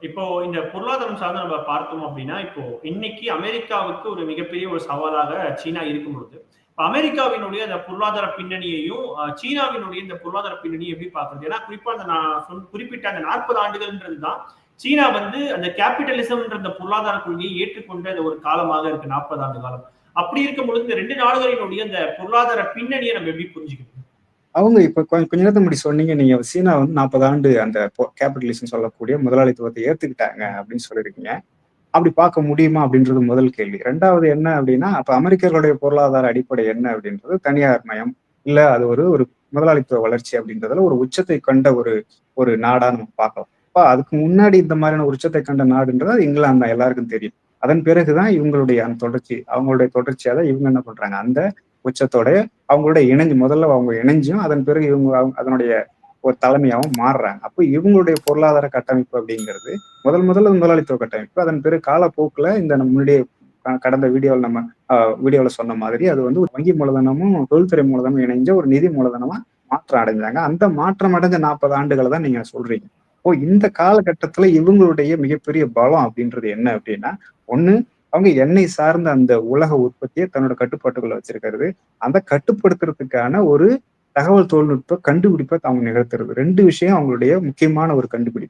இப்போ இந்த பொருளாதாரம் சார்ந்து நம்ம பார்த்தோம் அப்படின்னா, இப்போ இன்னைக்கு அமெரிக்காவுக்கு ஒரு மிகப்பெரிய ஒரு சவாலாக சீனா இருக்கும் பொழுது, இப்ப அமெரிக்காவினுடைய அந்த பொருளாதார பின்னணியையும், சீனாவினுடைய இந்த பொருளாதார பின்னணியும் எப்படி பார்க்குறது? ஏன்னா குறிப்பா அந்த நான் குறிப்பிட்ட அந்த 40 ஆண்டுகள்ன்றது தான் சீனா வந்து அந்த கேபிட்டலிசம்ன்ற அந்த பொருளாதார கொள்கையை ஏற்றுக்கொண்ட அந்த ஒரு காலமாக இருக்கு 40 ஆண்டு காலம். அப்படி இருக்கும் பொழுது இந்த 2 நாடுகளினுடைய அந்த பொருளாதார பின்னணியை நம்ம எப்படி புரிஞ்சுக்கணும்? அவங்க இப்ப கொஞ்ச நேரத்துக்கு முன்னாடி சொன்னீங்க, நீங்க சீனா வந்து 40 ஆண்டு அந்த கேபிட்டலிசம் சொல்லக்கூடிய முதலாளித்துவத்தை ஏத்துக்கிட்டாங்க அப்படின்னு சொல்லியிருக்கீங்க. அப்படி பார்க்க முடியுமா அப்படின்றது முதல் கேள்வி. 2வது என்ன அப்படின்னா, அப்ப அமெரிக்கர்களுடைய பொருளாதார அடிப்படை என்ன அப்படின்றது தனியார் மயம். இல்ல அது ஒரு ஒரு முதலாளித்துவ வளர்ச்சி அப்படின்றதுல ஒரு உச்சத்தை கண்ட ஒரு ஒரு நாடா நம்ம பார்க்கலாம். அப்ப அதுக்கு முன்னாடி இந்த மாதிரியான ஒரு உச்சத்தை கண்ட நாடுன்றது அது இங்கிலாந்து தான் எல்லாருக்கும் தெரியும். அதன் பிறகுதான் இவங்களுடைய அந்த தொடர்ச்சி, அவங்களுடைய தொடர்ச்சியா தான் இவங்க என்ன பண்றாங்க, அந்த உச்சத்தோட அவங்களோட இணைஞ்சு முதல்ல அவங்க இணைஞ்சும் அதன் பிறகு இவங்க அதனுடைய ஒரு தலைமையாவும் மாறுறாங்க. அப்ப இவங்களுடைய பொருளாதார கட்டமைப்பு அப்படிங்கிறது முதல்ல முதலாளித்துவ கட்டமைப்பு. அதன் பிறகு காலப்போக்குல இந்த நம்ம முன்னாடியே கடந்த வீடியோவில் நம்ம வீடியோல சொன்ன மாதிரி அது வந்து ஒரு வங்கி மூலதனமும் தொழில்துறை மூலதனமும் இணைஞ்ச ஒரு நிதி மூலதனமா மாற்றம் அடைஞ்சாங்க. அந்த மாற்றம் அடைஞ்ச 40 ஆண்டுகளை தான் நீங்க சொல்றீங்க. இந்த காலகட்டத்துல இவங்களுடைய மிகப்பெரிய பலம் அப்படின்றது என்ன அப்படின்னா, ஒண்ணு அவங்க எண்ணெய் சார்ந்த அந்த உலக உற்பத்தியை தன்னோட கட்டுப்பாட்டுக்குள்ள வச்சிருக்கிறது. அந்த கட்டுப்படுத்துறதுக்கான ஒரு தகவல் தொழில்நுட்ப கண்டுபிடிப்பை அவங்க நிகழ்த்துறது. 2 விஷயம் அவங்களுடைய முக்கியமான ஒரு கண்டுபிடிப்பு.